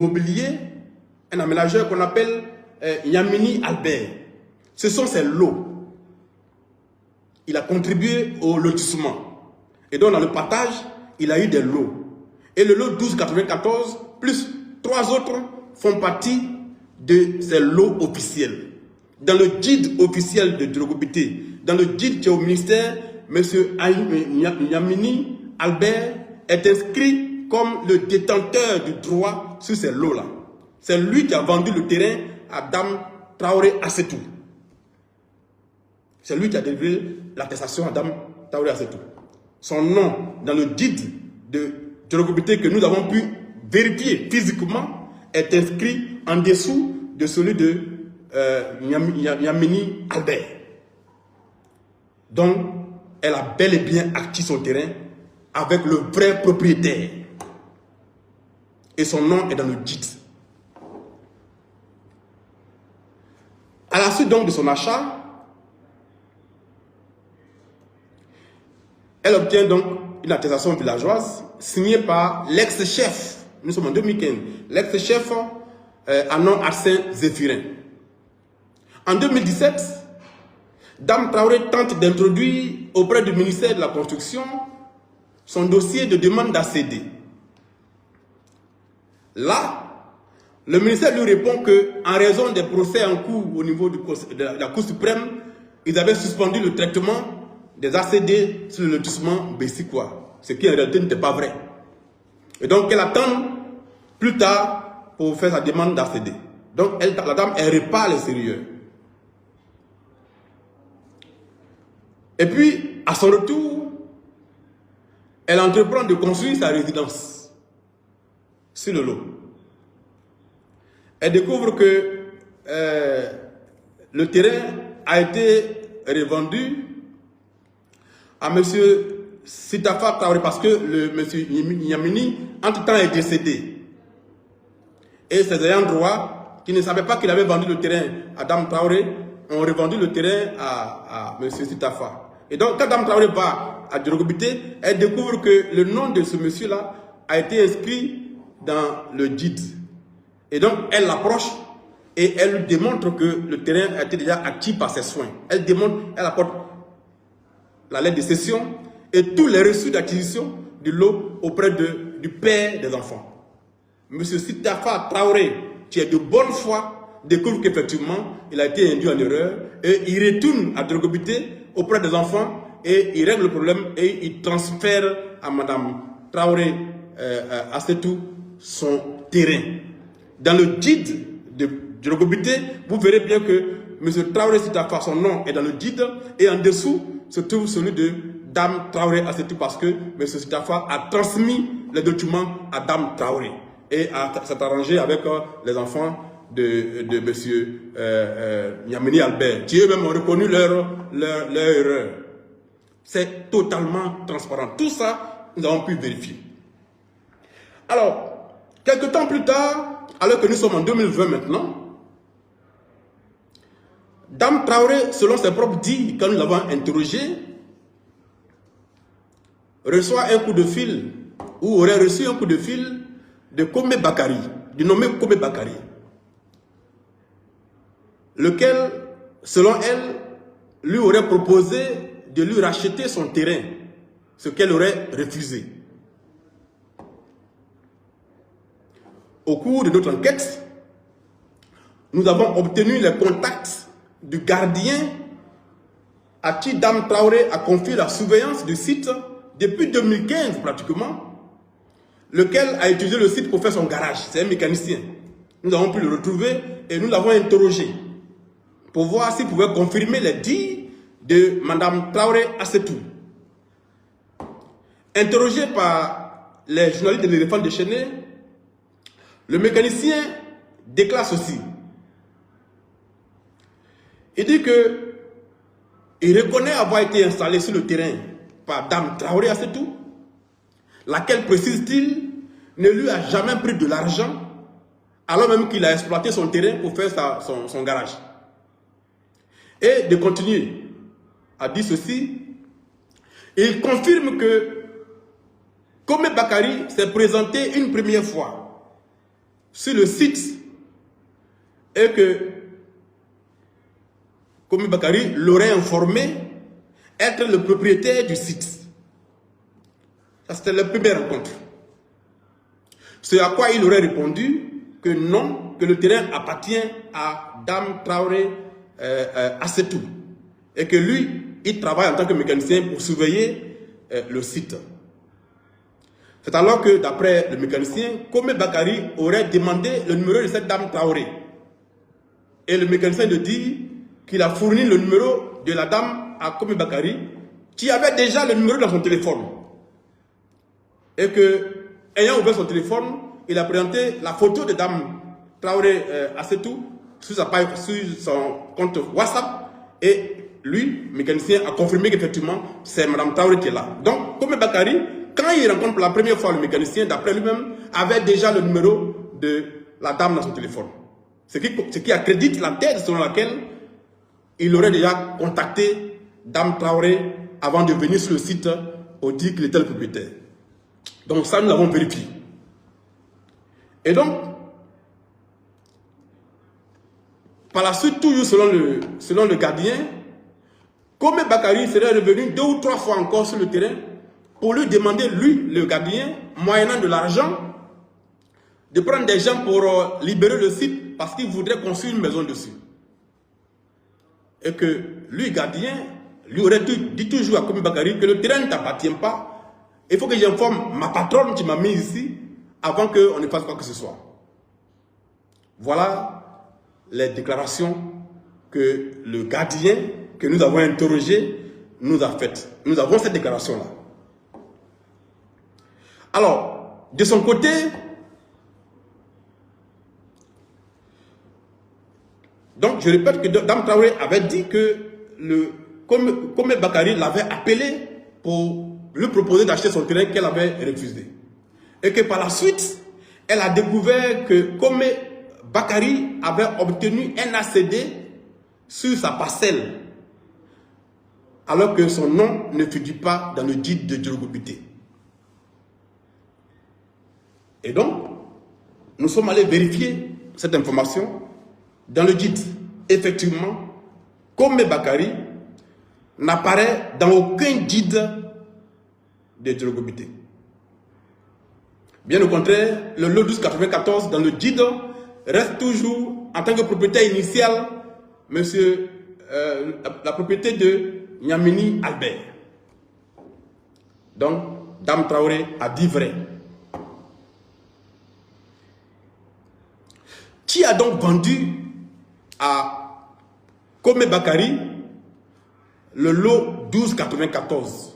immobilier, un aménageur qu'on appelle Yamini Albert. Ce sont ses lots. Il a contribué au lotissement. Et donc dans le partage, il a eu des lots. Et le lot 1294, plus 3 autres, font partie de ces lots officiels. Dans le guide officiel de Drogobité, dans le guide qui est au ministère, M. Yamini Albert est inscrit comme le détenteur du droit sur ces lots-là. C'est lui qui a vendu le terrain à Dame Traoré Assetou. C'est lui qui a délivré l'attestation à Dame Traoré Assetou. Son nom dans le guide de Drogobité que nous avons pu vérifier physiquement est inscrit en dessous de celui de Yamini Albert. Donc, elle a bel et bien acquis son terrain avec le vrai propriétaire. Et son nom est dans le guide. À la suite donc de son achat, elle obtient donc une attestation villageoise signée par l'ex-chef, nous sommes en 2015, l'ex-chef Anon Arsène Zéphirin. En 2017, Dame Traoré tente d'introduire auprès du ministère de la Construction son dossier de demande d'ACD. Là, le ministère lui répond qu'en raison des procès en cours au niveau de la Cour suprême, ils avaient suspendu le traitement des ACD sur le lotissement Bessikwa, ce qui en réalité n'était pas vrai. Et donc, elle attend plus tard pour faire sa demande d'ACD. Donc, la dame, elle répare les sérieux. Et puis, à son retour, elle entreprend de construire sa résidence sur le lot. Elle découvre que le terrain a été revendu à M. Sitafa Traoré parce que le M. Yamini, entre-temps, est décédé. Et ses ayants droit, qui ne savaient pas qu'il avait vendu le terrain à Dame Traoré, ont revendu le terrain à M. Sitafa. Et donc, quand Dame Traoré va à Drogobité, elle découvre que le nom de ce monsieur-là a été inscrit dans le guide. Et donc, elle l'approche et elle lui démontre que le terrain a été déjà acquis par ses soins. Elle apporte la lettre de cession et tous les reçus d'acquisition du lot auprès du père des enfants. Monsieur Sitafa Traoré, qui est de bonne foi, découvre qu'effectivement, il a été induit en erreur et il retourne à Drogobité auprès des enfants et il règle le problème et il transfère à Madame Traoré Assetou son terrain. Dans le guide de Drogobité, vous verrez bien que M. Traoré Sitafa, son nom est dans le guide et en dessous se trouve celui de Dame Traoré Assetou parce que M. Sitafa a transmis les documents à Dame Traoré et s'est arrangé avec les enfants de M. Yamini Albert, qui eux-mêmes ont reconnu leur erreur. C'est totalement transparent. Tout ça, nous avons pu vérifier. Alors, quelques temps plus tard, alors que nous sommes en 2020 maintenant, Dame Traoré, selon ses propres dires, quand nous l'avons interrogé, reçoit un coup de fil, ou aurait reçu un coup de fil de Kome Bakari, du nommé Kome Bakari, lequel, selon elle, lui aurait proposé de lui racheter son terrain, ce qu'elle aurait refusé. Au cours de notre enquête, nous avons obtenu les contacts du gardien à qui Dame Traoré a confié la surveillance du site depuis 2015 pratiquement, lequel a utilisé le site pour faire son garage. C'est un mécanicien. Nous avons pu le retrouver et nous l'avons interrogé pour voir s'il pouvait confirmer les dires de Mme Traoré Assetou. Interrogé par les journalistes de l'Éléphant déchaîné, le mécanicien déclare ceci. Il dit que il reconnaît avoir été installé sur le terrain par Dame Traoré Assetou, laquelle, précise-t-il, ne lui a jamais pris de l'argent, alors même qu'il a exploité son terrain pour faire son garage. Et de continuer à dire ceci, il confirme que Kome Bakari s'est présenté une première fois sur le site et que Komi Bakari l'aurait informé être le propriétaire du site. Ça, c'était la première rencontre. Ce à quoi il aurait répondu que non, que le terrain appartient à Dame Traoré Assetou et que lui, il travaille en tant que mécanicien pour surveiller le site. C'est alors que, d'après le mécanicien, Komi Bakari aurait demandé le numéro de cette Dame Traoré. Et le mécanicien lui dit qu'il a fourni le numéro de la dame à Komi Bakari, qui avait déjà le numéro dans son téléphone. Et que, ayant ouvert son téléphone, il a présenté la photo de Dame Traoré Assetou sur son compte WhatsApp. Et lui, mécanicien, a confirmé qu'effectivement, c'est Mme Traoré qui est là. Donc, Komi Bakari, quand il rencontre pour la première fois le mécanicien, d'après lui-même, avait déjà le numéro de la dame dans son téléphone. Ce qui accrédite la thèse selon laquelle il aurait déjà contacté Dame Traoré avant de venir sur le site pour dire qu'il était le propriétaire. Donc ça, nous l'avons vérifié. Et donc, par la suite, toujours selon le gardien, Komi Bakari serait revenu 2 ou 3 fois encore sur le terrain pour lui demander, lui, le gardien, moyennant de l'argent, de prendre des gens pour libérer le site parce qu'il voudrait construire une maison dessus. Et que lui, gardien, lui aurait dit toujours à Komi Bakari que le terrain ne t'appartient pas. Il faut que j'informe ma patronne qui m'a mis ici avant qu'on ne fasse quoi que ce soit. Voilà les déclarations que le gardien que nous avons interrogé nous a faites. Nous avons cette déclaration-là. Alors, de son côté, donc je répète que Dame Traoré avait dit que Komi Bakari l'avait appelé pour lui proposer d'acheter son terrain qu'elle avait refusé. Et que par la suite, elle a découvert que Komi Bakari avait obtenu un ACD sur sa parcelle, alors que son nom ne figure pas dans le guide de Djorgobité. Et donc, nous sommes allés vérifier cette information dans le guide. Effectivement, Komi Bakari n'apparaît dans aucun guide de Djorgobité. Bien au contraire, le lot 1294 dans le guide reste toujours en tant que propriétaire initial, la propriété de Nyamini Albert. Donc, Dame Traoré a dit vrai. Qui a donc vendu à Komi Bakari le lot 1294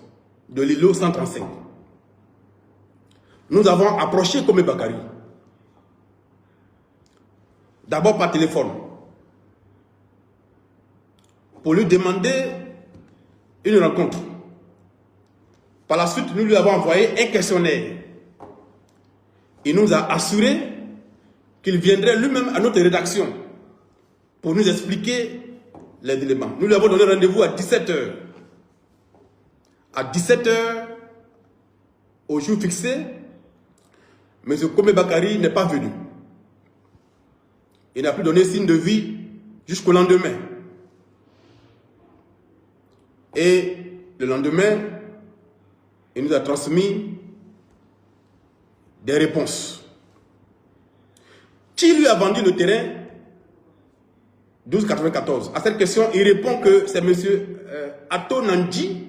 de l'îlot 135? Nous avons approché Komi Bakari. D'abord par téléphone. Pour lui demander une rencontre. Par la suite, nous lui avons envoyé un questionnaire. Il nous a assuré qu'il viendrait lui-même à notre rédaction pour nous expliquer les éléments. Nous lui avons donné rendez-vous à 17 h. À 17 h, au jour fixé, M. Komi Bakari n'est pas venu. Il n'a plus donné signe de vie jusqu'au lendemain. Et le lendemain, il nous a transmis des réponses. Qui lui a vendu le terrain 1294? À cette question, il répond que c'est M. Ato Nandji,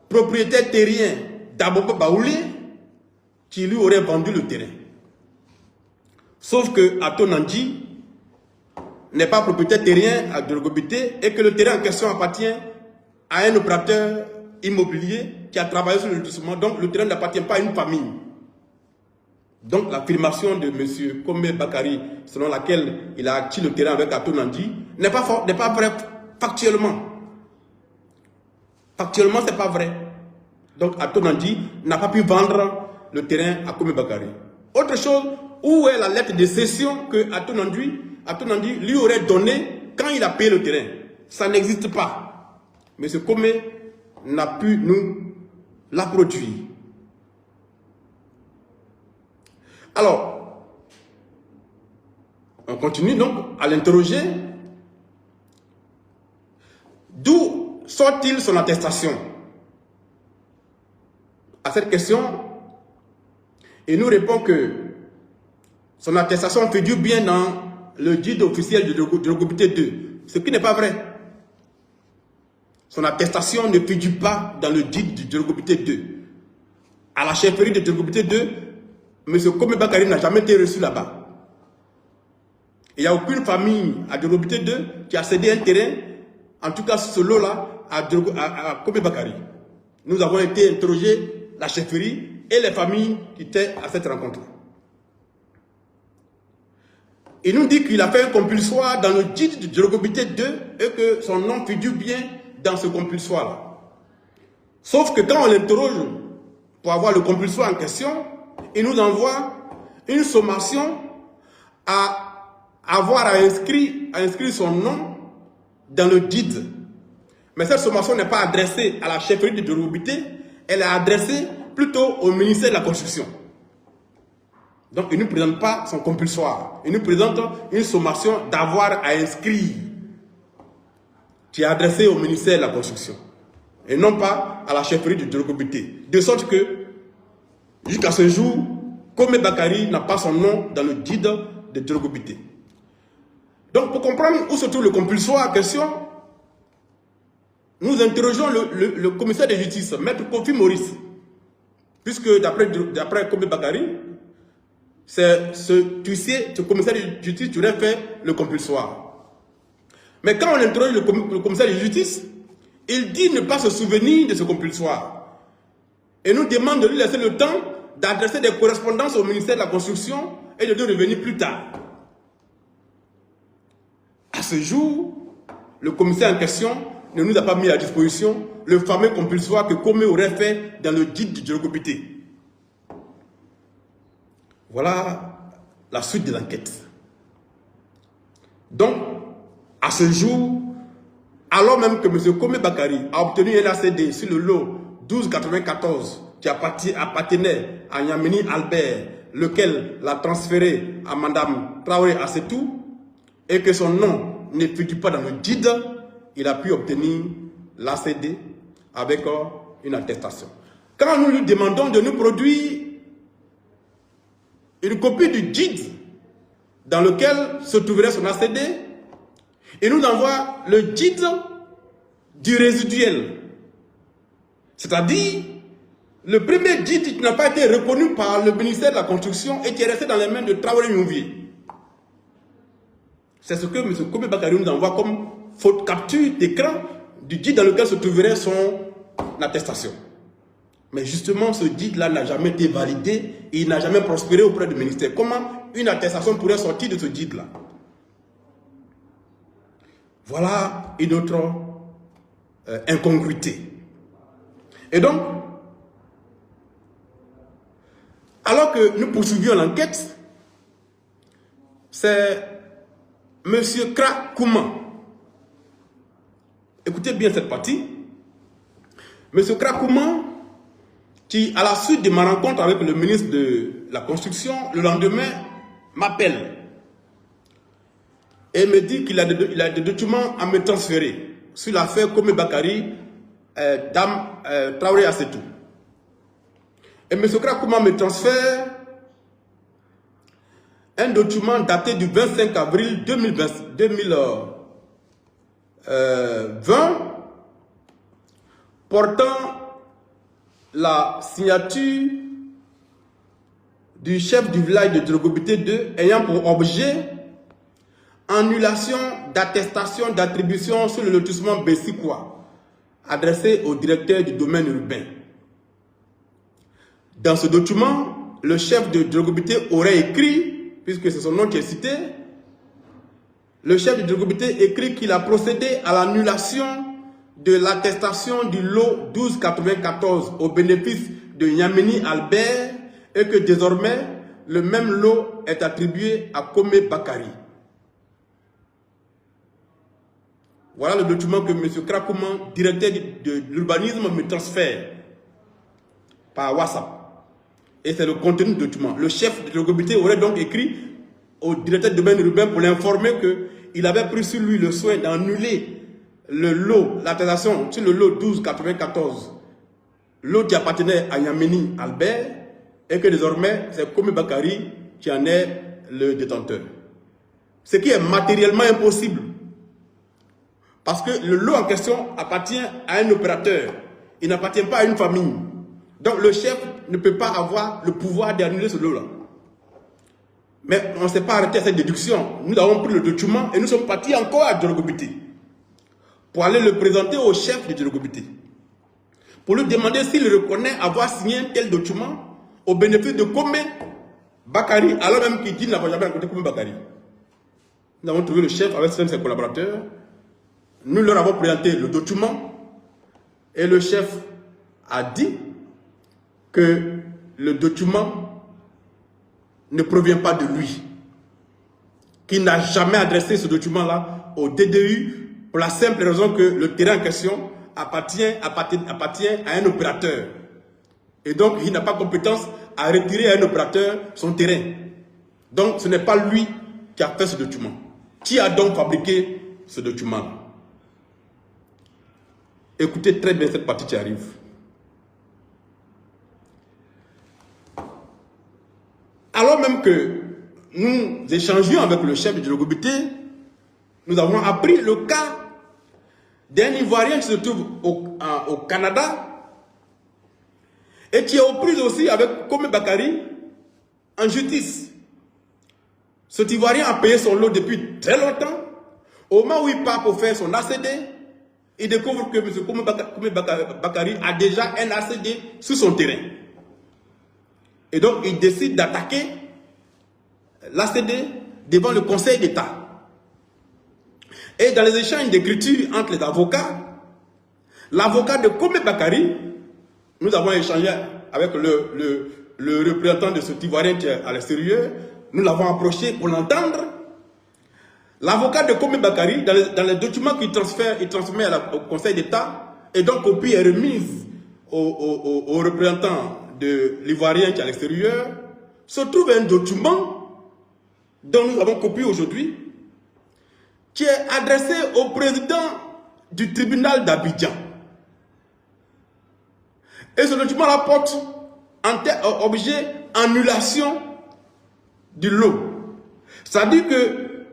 propriétaire terrien d'Abobo Baoulé, qui lui aurait vendu le terrain. Sauf que Ato Nandji n'est pas propriétaire terrien à Djorgobité et que le terrain en question appartient à un opérateur immobilier qui a travaillé sur le lotissement. Donc le terrain n'appartient pas à une famille. Donc l'affirmation de M. Komi Bakari, selon laquelle il a acquis le terrain avec Ato Nandji, n'est pas vrai factuellement. Factuellement, ce n'est pas vrai. Donc Ato Nandji n'a pas pu vendre le terrain à Komi Bakari. Autre chose, où est la lettre de cession que Ato Nandji lui aurait donnée quand il a payé le terrain? Ça n'existe pas. M. Komi n'a pu nous la produire. Alors, On continue donc à l'interroger. D'où sort-il son attestation? À cette question, il nous répond que son attestation figure bien dans le guide officiel de Djorgobité 2, ce qui n'est pas vrai. Son attestation ne figure pas dans le guide de Djorgobité 2. À la chefferie de Djorgobité 2, M. Kome Bakary n'a jamais été reçu là-bas. Il n'y a aucune famille à Djorgobité 2 qui a cédé un terrain, en tout cas ce lot-là, à Kome Bakary. Nous avons été interroger la chefferie et les familles qui étaient à cette rencontre. Il nous dit qu'il a fait un compulsoire dans le guide de Djorgobité 2 et que son nom figure bien dans ce compulsoire-là. Sauf que quand on l'interroge pour avoir le compulsoire en question, il nous envoie une sommation à avoir à inscrire son nom dans le guide. Mais cette sommation n'est pas adressée à la chefferie de Djorgobité, elle est adressée plutôt au ministère de la Construction. Donc il ne nous présente pas son compulsoire, il nous présente une sommation d'avoir à inscrire qui est adressée au ministère de la Construction et non pas à la chefferie de Djorgobité. De sorte que jusqu'à ce jour, Kome Bakary n'a pas son nom dans le guide de Djorgobité. Donc pour comprendre où se trouve le compulsoire en question, nous interrogeons le commissaire de justice, Maître Kofi Maurice, puisque d'après Kome Bakary, c'est ce commissaire de justice qui aurait fait le compulsoire. Mais quand on interroge le commissaire de justice, il dit ne pas se souvenir de ce compulsoire. Et nous demande de lui laisser le temps d'adresser des correspondances au ministère de la Construction et de lui revenir plus tard. À ce jour, le commissaire en question ne nous a pas mis à disposition le fameux compulsoire que Kome aurait fait dans le guide de Djorgobité. Voilà la suite de l'enquête. Donc, à ce jour, alors même que M. Kome Bakary a obtenu un ACD sur le lot 1294 qui appartenait à Nyameni Albert, lequel l'a transféré à Mme Traoré Assetou, et que son nom ne figure pas dans le guide, il a pu obtenir l'ACD avec une attestation. Quand nous lui demandons de nous produire une copie du guide dans lequel se trouverait son ACD, il nous envoie le guide du résiduel. C'est-à-dire le premier guide qui n'a pas été reconnu par le ministère de la Construction et qui est resté dans les mains de Traoré Yunvier. C'est ce que M. Kome Bakary nous envoie comme faute capture d'écran du guide dans lequel se trouverait son attestation. Mais justement, ce guide-là n'a jamais été validé et il n'a jamais prospéré auprès du ministère. Comment une attestation pourrait sortir de ce guide-là? Voilà une autre incongruité. Et donc, alors que nous poursuivions l'enquête, c'est M. Kra Kouma. Écoutez bien cette partie. M. Kra Kouma, qui, à la suite de ma rencontre avec le ministre de la Construction, le lendemain, m'appelle et me dit qu'il a des documents à me transférer sur l'affaire Kome Bakary, Dame Traoré Assetou. Et M. Kra Kouma me transfère un document daté du 25 avril 2020 portant la signature du chef du village de Djorgobité 2 ayant pour objet annulation d'attestation d'attribution sur le lotissement Bessikwa adressé au directeur du domaine urbain. Dans ce document, le chef de Djorgobité aurait écrit, puisque c'est son nom qui est cité, le chef de Djorgobité écrit qu'il a procédé à l'annulation de l'attestation du lot 1294 au bénéfice de Nyameni Albert et que désormais le même lot est attribué à Kome Bakary. Voilà le document que M. Kra Kouma, directeur de l'urbanisme, me transfère par WhatsApp. Et c'est le contenu du document. Le chef de Djorgobité aurait donc écrit au directeur de domaine urbain pour l'informer qu'il avait pris sur lui le soin d'annuler le lot, l'attestation sur le lot 1294, lot qui appartenait à Yamini Albert, et que désormais c'est Komi Bakari qui en est le détenteur. Ce qui est matériellement impossible. Parce que le lot en question appartient à un opérateur. Il n'appartient pas à une famille. Donc le chef ne peut pas avoir le pouvoir d'annuler ce lot-là. Mais on ne s'est pas arrêté à cette déduction. Nous avons pris le document et nous sommes partis encore à Djologobité pour aller le présenter au chef de Djologobité. Pour lui demander s'il reconnaît avoir signé un tel document au bénéfice de Komi Bakari, alors même qu'il dit qu'il n'a jamais rencontré Komi Bakari. Nous avons trouvé le chef avec ses collaborateurs. Nous leur avons présenté le document et le chef a dit que le document ne provient pas de lui, qu'il n'a jamais adressé ce document-là au DDU pour la simple raison que le terrain en question appartient à un opérateur. Et donc, il n'a pas compétence à retirer à un opérateur son terrain. Donc, ce n'est pas lui qui a fait ce document. Qui a donc fabriqué ce document-là? Écoutez très bien cette partie qui arrive. Alors même que nous échangions avec le chef de Djologobité, nous avons appris le cas d'un Ivoirien qui se trouve au Canada et qui est aux prises aussi avec Komi Bakari en justice. Cet Ivoirien a payé son lot depuis très longtemps. Au moment où il part pour faire son ACD, il découvre que M. Komi Bakari a déjà un ACD sur son terrain. Et donc, il décide d'attaquer l'ACD devant le Conseil d'État. Et dans les échanges d'écriture entre les avocats, l'avocat de Komi Bakari, nous avons échangé avec le représentant de ce Ivoirien qui est à l'extérieur, nous l'avons approché pour l'entendre. L'avocat de Komi Bakari, dans les documents qu'il transmet au Conseil d'État, et donc copie est remise au représentant de l'Ivoirien qui est à l'extérieur, se trouve un document dont nous avons copié aujourd'hui, qui est adressé au président du tribunal d'Abidjan. Et ce document porte en objet annulation du lot. C'est-à-dire que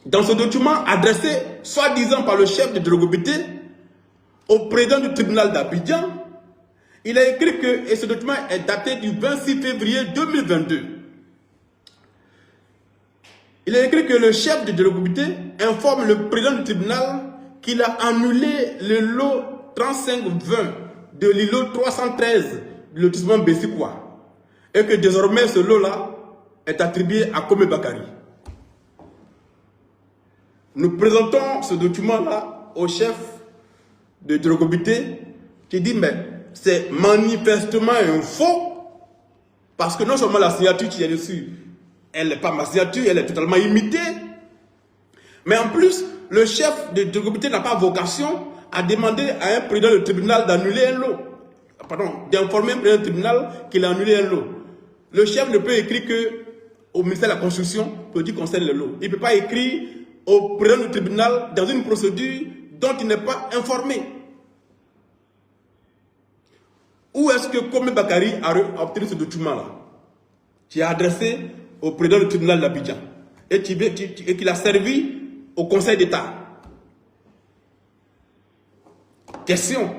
dans ce document adressé, soi-disant par le chef de Djologobité, au président du tribunal d'Abidjan, il a écrit que, et ce document est daté du 26 février 2022, il a écrit que le chef de Djologobité informe le président du tribunal qu'il a annulé le lot 3520 de l'îlot 313 du lotissement Bessikwa et que désormais ce lot-là est attribué à Komi Bakari. Nous présentons ce document-là au chef de Djologobité qui dit mais c'est manifestement un faux parce que non seulement la signature qui est dessus, elle n'est pas ma signature, elle est totalement imitée, mais en plus le chef de Djologobité n'a pas vocation à demander à un président du tribunal d'annuler un lot. Pardon, d'informer un président du tribunal qu'il a annulé un lot. Le chef ne peut écrire qu'au ministère de la Construction pour dire qu'on concerne le lot. Il ne peut pas écrire au président du tribunal dans une procédure dont il n'est pas informé. Où est-ce que Komi Bakari a obtenu ce document-là, qui est adressé au président du tribunal d'Abidjan et qui a servi au Conseil d'État? Question.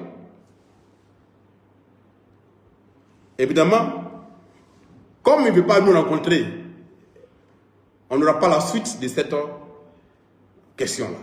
Évidemment, comme il ne veut pas nous rencontrer, on n'aura pas la suite de cette question-là.